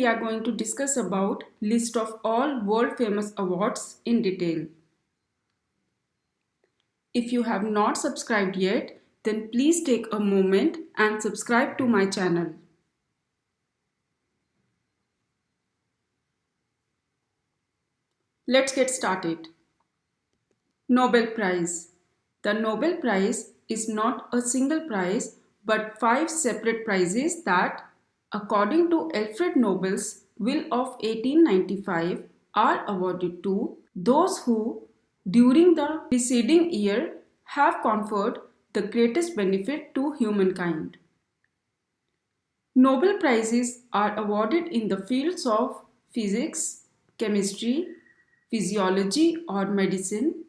we are going to discuss about list of all world famous awards in detail. If you have not subscribed yet, then please take a moment and subscribe to my channel. Let's get started. Nobel Prize. The Nobel Prize is not a single prize but five separate prizes that, according to Alfred Nobel's will of 1895, are awarded to those who, during the preceding year, have conferred the greatest benefit to humankind. Nobel Prizes are awarded in the fields of physics, chemistry, physiology or medicine,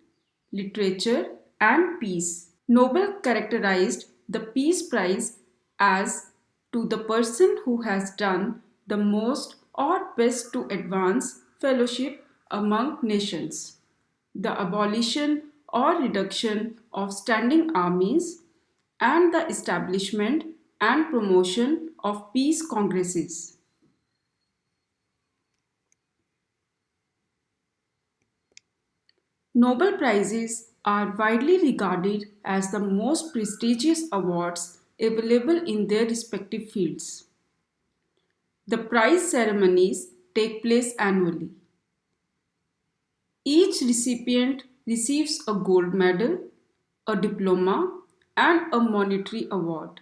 literature, and peace. Nobel characterized the Peace Prize as to the person who has done the most or best to advance fellowship among nations, the abolition or reduction of standing armies, and the establishment and promotion of peace congresses. Nobel Prizes are widely regarded as the most prestigious awards available in their respective fields. The prize ceremonies take place annually. Each recipient receives a gold medal, a diploma, and a monetary award.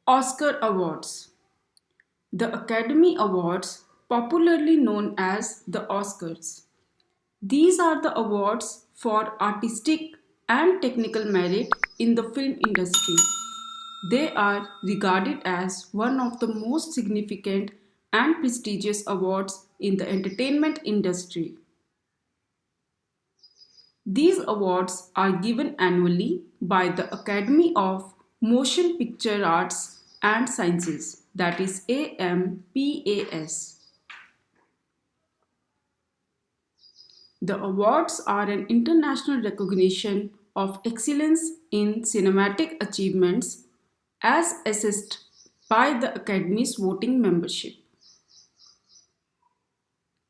Oscar Awards. The Academy Awards, popularly known as the Oscars. These are the awards for artistic and technical merit in the film industry. They are regarded as one of the most significant and prestigious awards in the entertainment industry. These awards are given annually by the Academy of Motion Picture Arts and Sciences, that is AMPAS. The awards are an international recognition of excellence in cinematic achievements as assessed by the Academy's voting membership.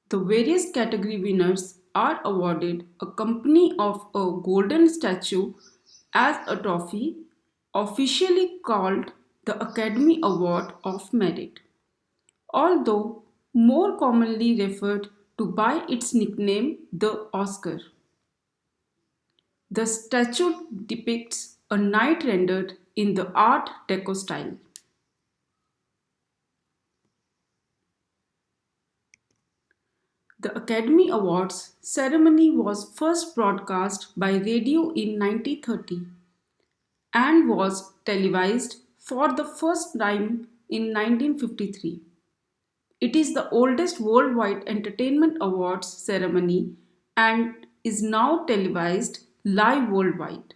The various category winners are awarded a company of a golden statue as a trophy, officially called the Academy Award of Merit, although more commonly referred to by its nickname, the Oscar. The statue depicts a knight rendered in the Art Deco style. The Academy Awards ceremony was first broadcast by radio in 1930 and was televised for the first time in 1953. It is the oldest worldwide entertainment awards ceremony and is now televised live worldwide.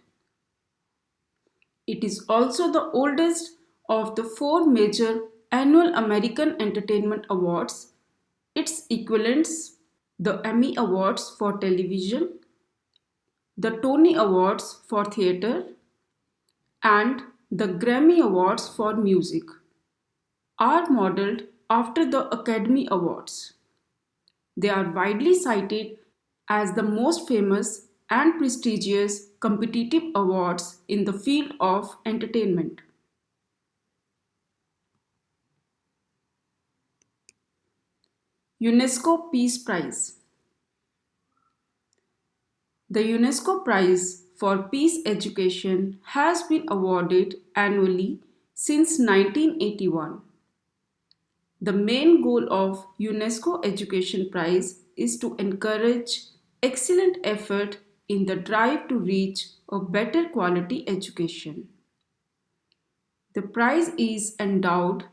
It is also the oldest of the four major annual American Entertainment Awards. Its equivalents, the Emmy Awards for television, the Tony Awards for theatre, and the Grammy Awards for music, are modeled after the Academy Awards. They are widely cited as the most famous and prestigious competitive awards in the field of entertainment. UNESCO Peace Prize. The UNESCO Prize for Peace Education has been awarded annually since 1981. The main goal of UNESCO Education Prize is to encourage excellent effort in the drive to reach a better quality education. The prize is endowed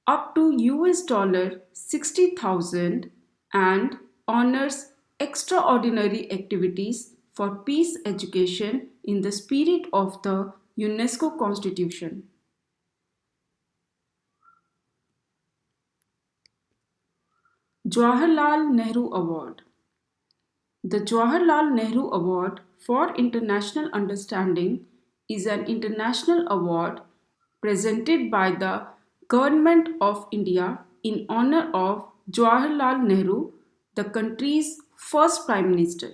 up to $60,000 and honors extraordinary activities for peace education in the spirit of the UNESCO Constitution. Jawaharlal Nehru Award. The Jawaharlal Nehru Award for International Understanding is an international award presented by the Government of India in honor of Jawaharlal Nehru, the country's first Prime Minister.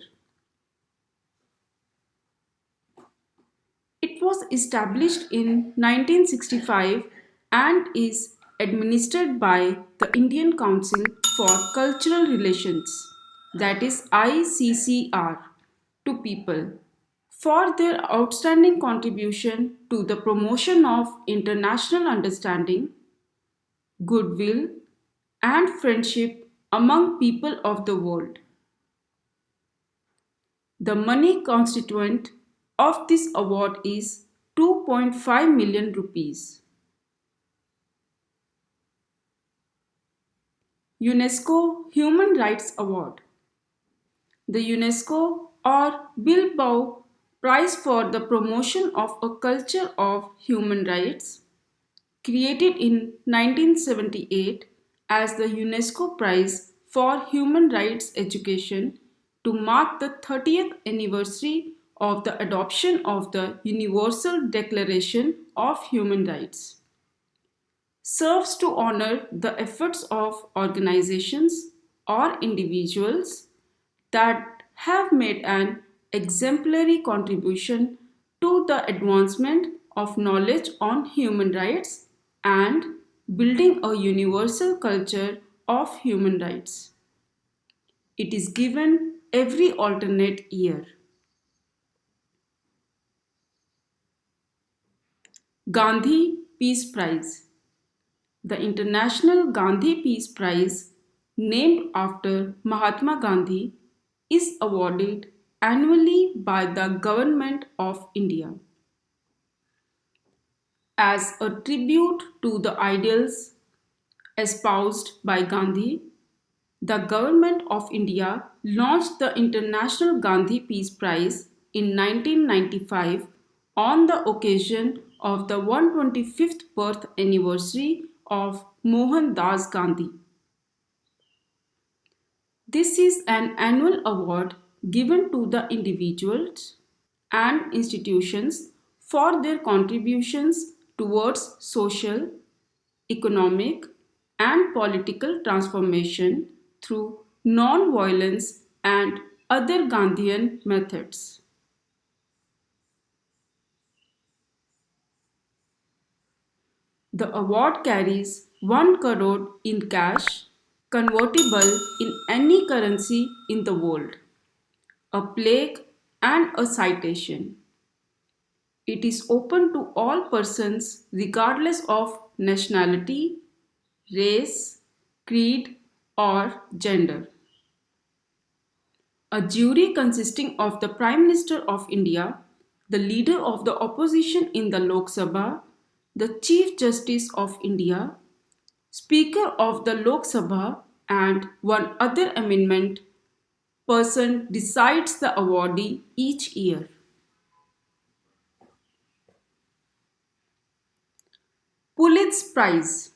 It was established in 1965 and is administered by the Indian Council for Cultural Relations, that is ICCR, to people for their outstanding contribution to the promotion of international understanding, goodwill, and friendship among people of the world. The money constituent of this award is 2.5 million rupees. UNESCO Human Rights Award. The UNESCO or Bilbao Prize for the Promotion of a Culture of Human Rights, created in 1978 as the UNESCO Prize for Human Rights Education to mark the 30th anniversary of the adoption of the Universal Declaration of Human Rights, serves to honor the efforts of organizations or individuals that have made an exemplary contribution to the advancement of knowledge on human rights and building a universal culture of human rights. It is given every alternate year. Gandhi Peace Prize. The International Gandhi Peace Prize, named after Mahatma Gandhi, is awarded annually by the Government of India. As a tribute to the ideals espoused by Gandhi, the Government of India launched the International Gandhi Peace Prize in 1995 on the occasion of the 125th birth anniversary of Mohandas Gandhi. This is an annual award given to the individuals and institutions for their contributions towards social, economic, and political transformation through non-violence and other Gandhian methods. The award carries 1 crore in cash, convertible in any currency in the world, a plaque, and a citation. It is open to all persons regardless of nationality, race, creed, or gender. A jury consisting of the Prime Minister of India, the Leader of the Opposition in the Lok Sabha, the Chief Justice of India, Speaker of the Lok Sabha, and one other amendment person decides the awardee each year. Pulitzer Prize.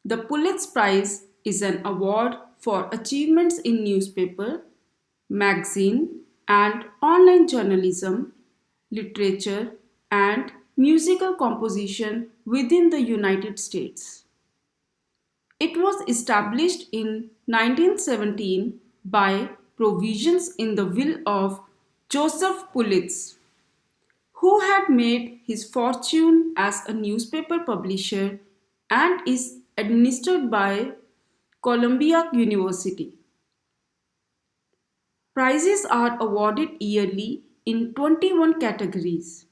The Pulitzer Prize is an award for achievements in newspaper, magazine, and online journalism, literature, and musical composition within the United States. It was established in 1917 by provisions in the will of Joseph Pulitzer, who had made his fortune as a newspaper publisher and is administered by Columbia University. Prizes are awarded yearly in 21 categories.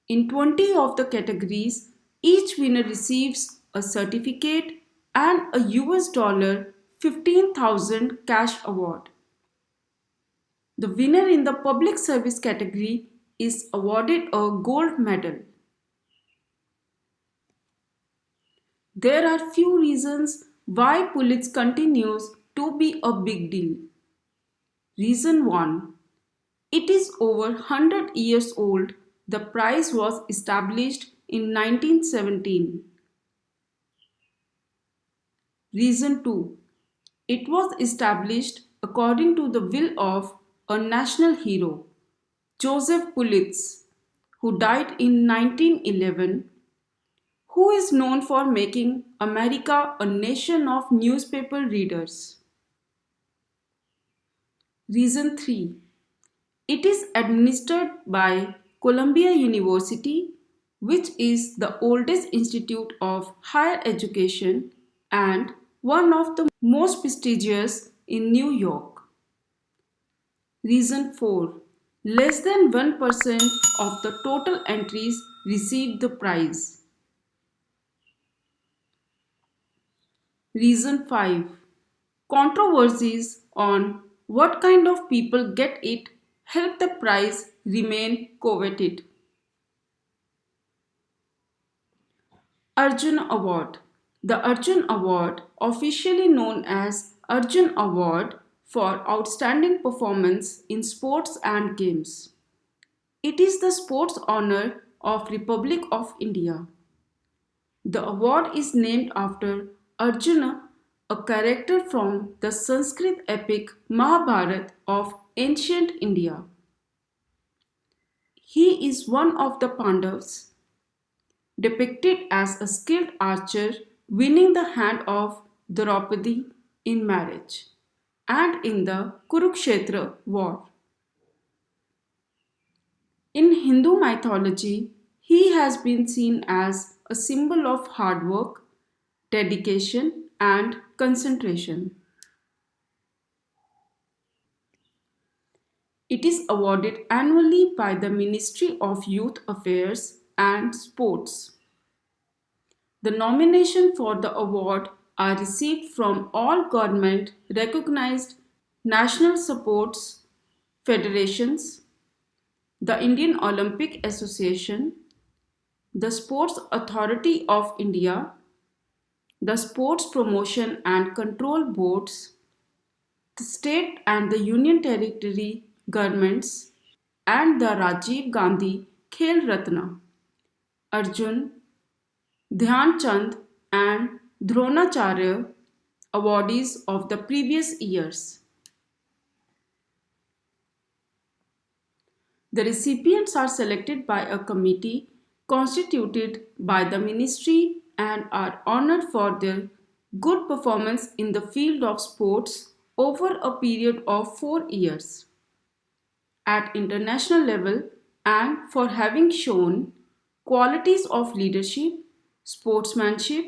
In 20 of the categories, each winner receives a certificate and a US$ 15,000 cash award. The winner in the public service category is awarded a gold medal. There are few reasons why Pulitzer continues to be a big deal. Reason 1. It is over 100 years old. The prize was established in 1917. Reason 2. It was established according to the will of a national hero, Joseph Pulitz, who died in 1911, who is known for making America a nation of newspaper readers. Reason 3. It is administered by Columbia University, which is the oldest institute of higher education and one of the most prestigious in New York. Reason 4. Less than 1% of the total entries received the prize. Reason 5. Controversies on what kind of people get it help the prize remain coveted. Arjun Award. The Arjun Award, officially known as Arjun Award for Outstanding Performance in Sports and Games. It is the sports honor of Republic of India. The award is named after Arjuna, a character from the Sanskrit epic Mahabharata of ancient India. He is one of the Pandavas, depicted as a skilled archer winning the hand of Draupadi in marriage and in the Kurukshetra war. In Hindu mythology, he has been seen as a symbol of hard work, dedication, and concentration. It is awarded annually by the Ministry of Youth Affairs and Sports. The nomination for the award are received from all government recognized national sports federations, the Indian Olympic Association, the Sports Authority of India, the Sports Promotion and Control Boards, the state and the union territory governments, and the Rajiv Gandhi Khel Ratna, Arjun, Dhyan Chand, and Dronacharya awardees of the previous years. The recipients are selected by a committee constituted by the ministry and are honored for their good performance in the field of sports over a period of 4 years at international level and for having shown qualities of leadership, sportsmanship,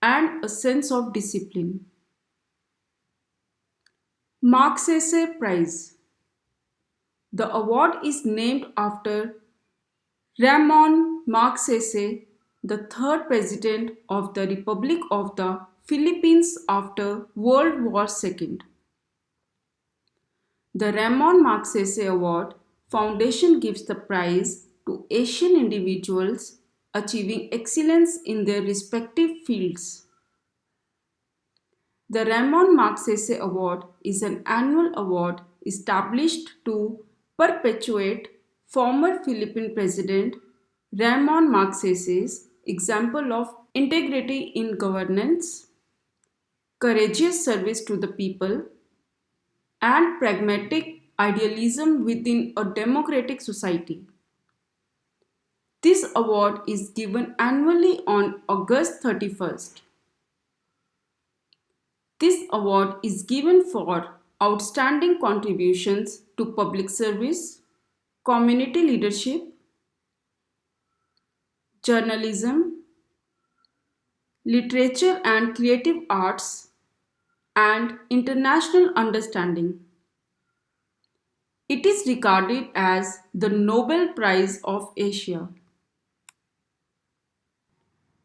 and a sense of discipline. Magsaysay Prize. The award is named after Ramon Magsaysay, the third president of the Republic of the Philippines after World War II. The Ramon Magsaysay Award Foundation gives the prize to Asian individuals achieving excellence in their respective fields. The Ramon Magsaysay Award is an annual award established to perpetuate former Philippine President Ramon Magsaysay's example of integrity in governance, courageous service to the people, and pragmatic idealism within a democratic society. This award is given annually on August 31st. This award is given for outstanding contributions to public service, community leadership, journalism, literature and creative arts, and international understanding. It is regarded as the Nobel Prize of Asia.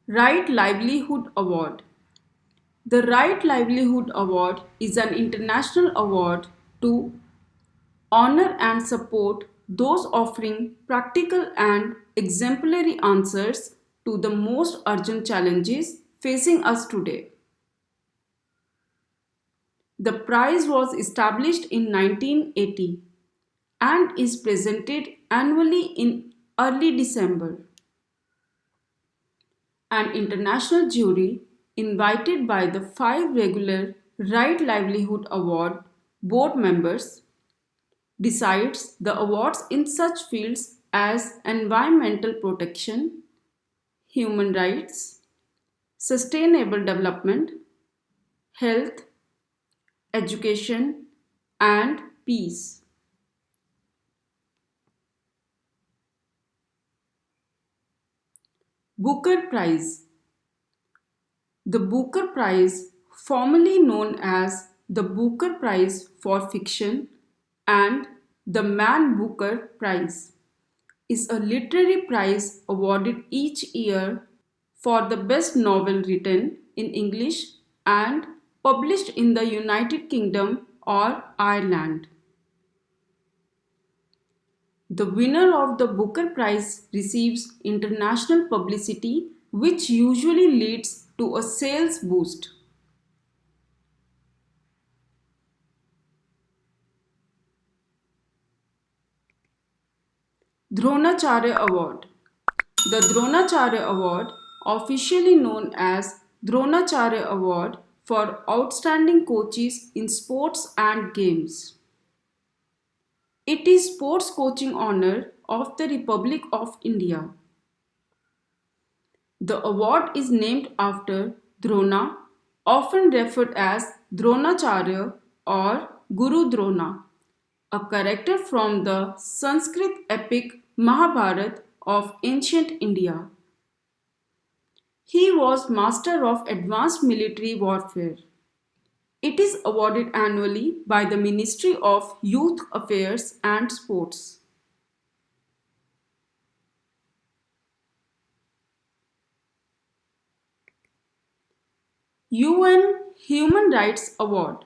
Right Livelihood Award. The Right Livelihood Award is an international award to honor and support those offering practical and exemplary answers to the most urgent challenges facing us today. The prize was established in 1980 and is presented annually in early December. An international jury invited by the 5 regular Right Livelihood Award board members decides the awards in such fields as environmental protection, human rights, sustainable development, health, education, and peace. Booker Prize. The Booker Prize, formerly known as the Booker Prize for Fiction and the Man Booker Prize, is a literary prize awarded each year for the best novel written in English and published in the United Kingdom or Ireland. The winner of the Booker Prize receives international publicity, which usually leads to a sales boost. Dronacharya Award. The Dronacharya Award, officially known as Dronacharya Award for Outstanding Coaches in Sports and Games. It is sports coaching honor of the Republic of India. The award is named after Drona, often referred as Dronacharya or Guru Drona, a character from the Sanskrit epic Mahabharata of ancient India. He was master of advanced military warfare. It is awarded annually by the Ministry of Youth Affairs and Sports. UN Human Rights Award.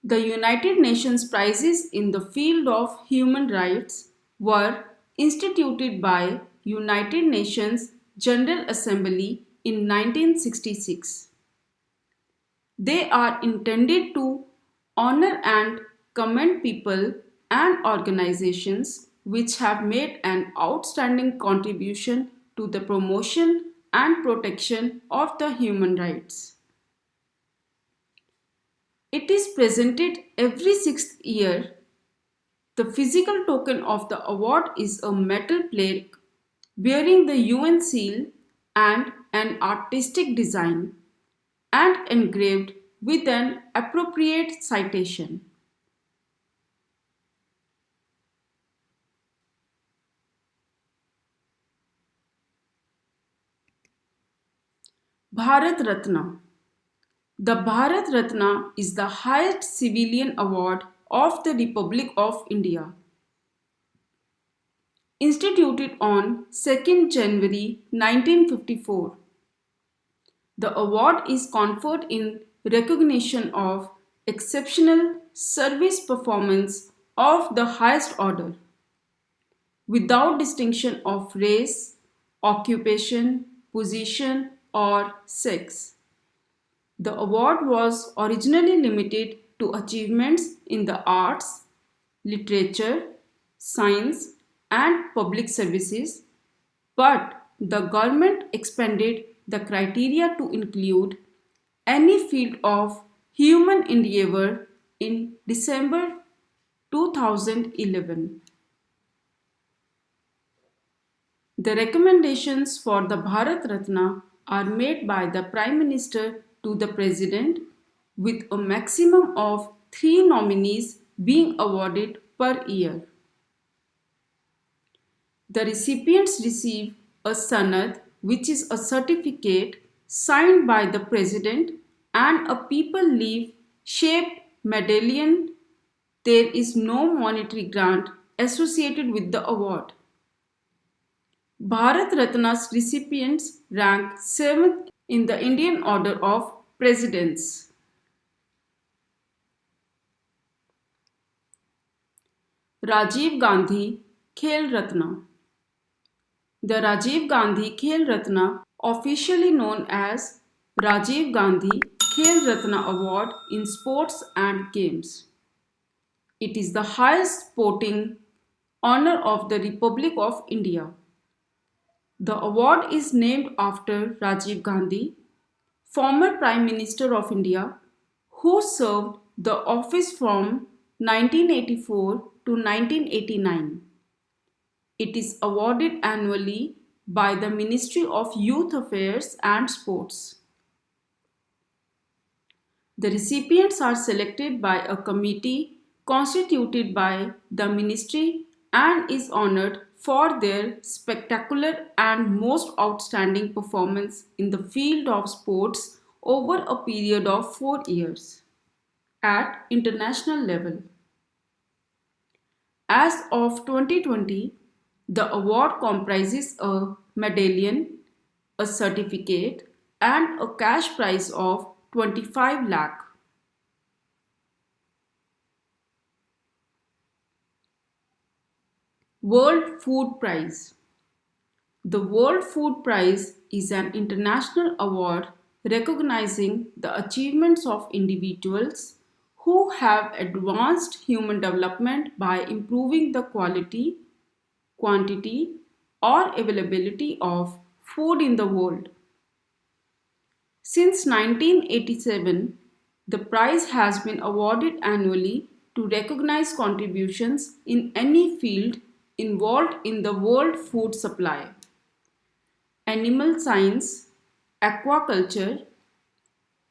The United Nations prizes in the field of human rights were instituted by United Nations General Assembly in 1966. They are intended to honor and commend people and organizations which have made an outstanding contribution to the promotion and protection of the human rights. It is presented every sixth year. The physical token of the award is a metal plaque bearing the UN seal and an artistic design and engraved with an appropriate citation. Bharat Ratna. The Bharat Ratna is the highest civilian award of the Republic of India. Instituted on 2nd January 1954. The award is conferred in recognition of exceptional service performance of the highest order, without distinction of race, occupation, position, or sex. The award was originally limited to achievements in the arts, literature, science, and public services, but the government expanded the criteria to include any field of human endeavor in December 2011. The recommendations for the Bharat Ratna are made by the Prime Minister to the President, with a maximum of 3 nominees being awarded per year. The recipients receive a sanad, which is a certificate signed by the President, and a people leaf shaped medallion. There is no monetary grant associated with the award. Bharat Ratna's recipients rank 7th in the Indian Order of Presidents. Rajiv Gandhi Khel Ratna. The Rajiv Gandhi Khel Ratna, officially known as Rajiv Gandhi Khel Ratna Award in Sports and Games. It is the highest sporting honor of the Republic of India. The award is named after Rajiv Gandhi, former Prime Minister of India, who served the office from 1984 to 1989. It is awarded annually by the Ministry of Youth Affairs and Sports. The recipients are selected by a committee constituted by the ministry and is honored for their spectacular and most outstanding performance in the field of sports over a period of 4 years at international level. As of 2020, the award comprises a medallion, a certificate, and a cash prize of 25 lakh. World Food Prize. The World Food Prize is an international award recognizing the achievements of individuals who have advanced human development by improving the quality, quantity, or availability of food in the world. Since 1987, the prize has been awarded annually to recognize contributions in any field involved in the world food supply: animal science, aquaculture,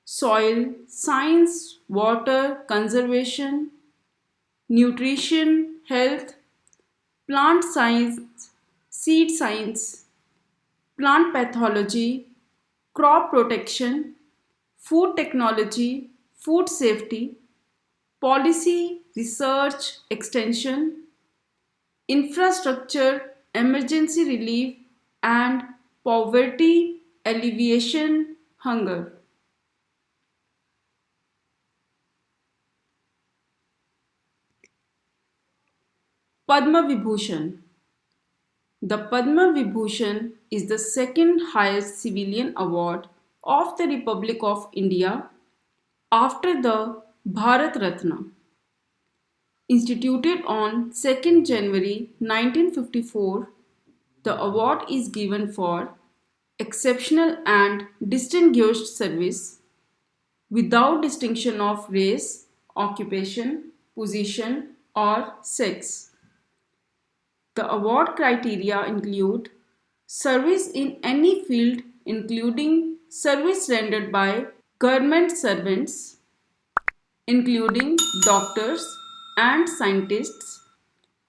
soil science, water conservation, nutrition, health, plant science, seed science, plant pathology, crop protection, food technology, food safety, policy, research, extension, infrastructure, emergency relief, and poverty alleviation, hunger. Padma Vibhushan. The Padma Vibhushan is the second highest civilian award of the Republic of India after the Bharat Ratna. Instituted on 2nd January 1954, the award is given for exceptional and distinguished service without distinction of race, occupation, position, or sex. The award criteria include service in any field, including service rendered by government servants, including doctors and scientists,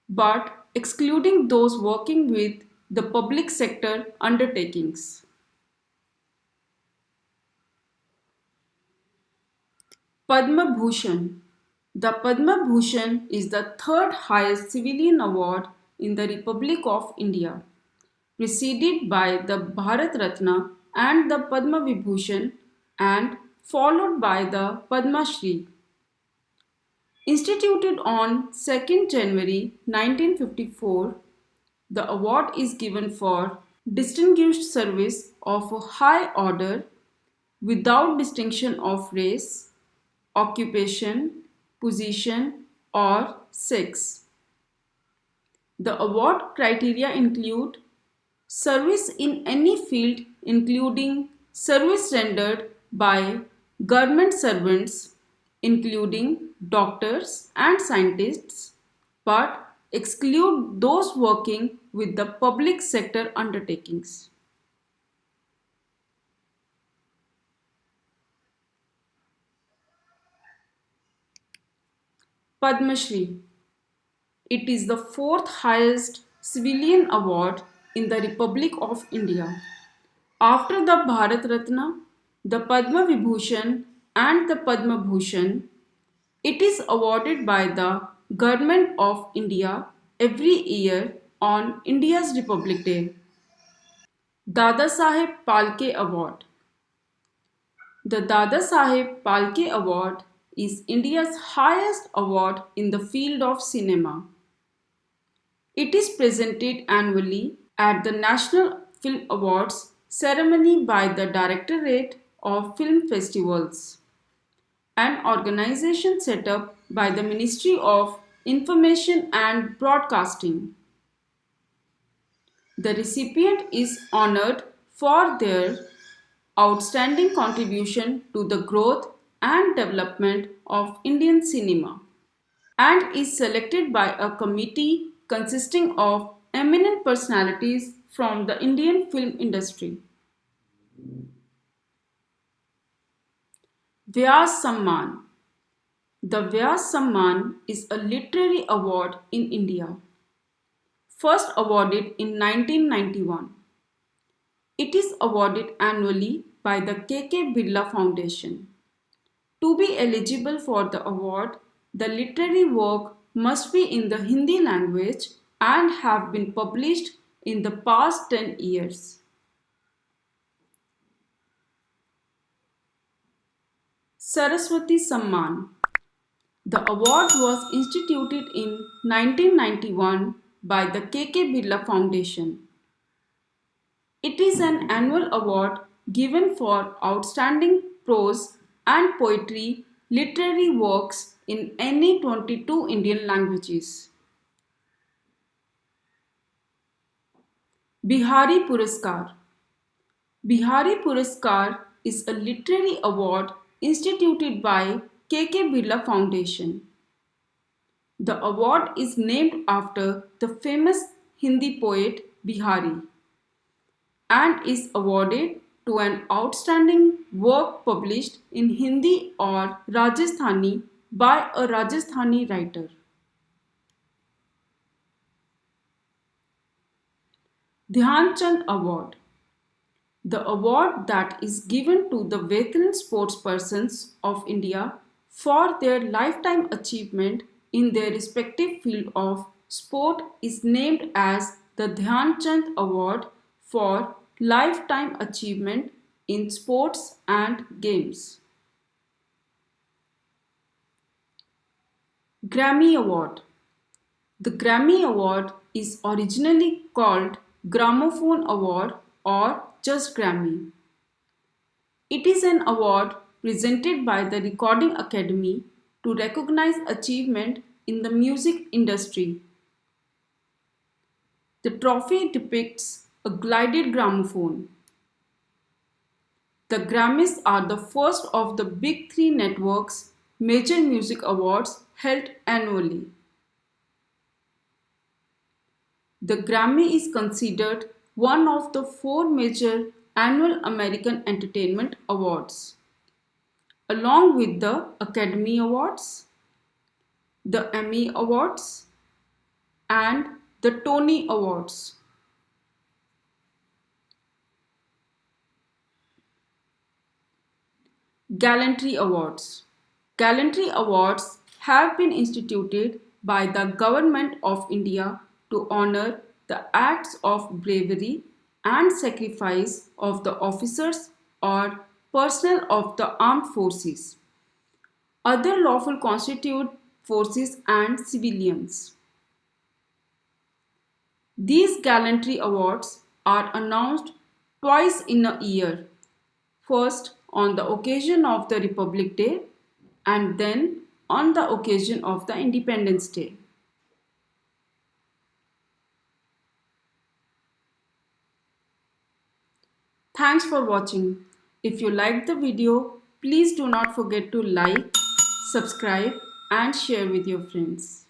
but excluding those working with the public sector undertakings. Padma Bhushan. The Padma Bhushan is the third highest civilian award in the Republic of India, preceded by the Bharat Ratna and the Padma Vibhushan, and followed by the Padma Shri. Instituted on 2nd January 1954, the award is given for distinguished service of a high order without distinction of race, occupation, position, or sex. The award criteria include service in any field, including service rendered by government servants, including doctors and scientists, but exclude those working with the public sector undertakings. Padma Shri. It is the fourth highest civilian award in the Republic of India. After the Bharat Ratna, the Padma Vibhushan, and the Padma Bhushan, it is awarded by the Government of India every year on India's Republic Day. Dada Saheb Phalke Award. The Dada Saheb Phalke Award is India's highest award in the field of cinema. It is presented annually at the National Film Awards ceremony by the Directorate of Film Festivals, an organization set up by the Ministry of Information and Broadcasting. The recipient is honored for their outstanding contribution to the growth and development of Indian cinema. and is selected by a committee consisting of eminent personalities from the Indian film industry. Vyas Samman. The Vyas Samman is a literary award in India, first awarded in 1991. It is awarded annually by the KK Birla Foundation. To be eligible for the award, the literary work must be in the Hindi language and have been published in the past 10 years. Saraswati Samman. The award was instituted in 1991 by the KK Birla Foundation. It is an annual award given for outstanding prose and poetry literary works in any 22 Indian languages. Bihari Puraskar. Bihari Puraskar is a literary award instituted by KK Birla Foundation. The award is named after the famous Hindi poet Bihari and is awarded to an outstanding work published in Hindi or Rajasthani by a Rajasthani writer. Dhyan Chand Award. The award that is given to the veteran sportspersons of India for their lifetime achievement in their respective field of sport is named as the Dhyan Chand Award for lifetime achievement in sports and games. Grammy Award. The Grammy Award is originally called Gramophone Award or just Grammy. It is an award presented by the Recording Academy to recognize achievement in the music industry. The trophy depicts a glided gramophone. The Grammys are the first of the Big Three networks' major music awards held annually. The Grammy is considered one of the four major annual American Entertainment Awards, along with the Academy Awards, the Emmy Awards, and the Tony Awards. Gallantry Awards. Gallantry Awards have been instituted by the Government of India to honor the acts of bravery and sacrifice of the officers or personnel of the armed forces, other lawful constituted forces and civilians. These gallantry awards are announced twice in a year, first on the occasion of the Republic Day and then on the occasion of the Independence Day. Thanks for watching. If you liked the video, please do not forget to like, subscribe and share with your friends.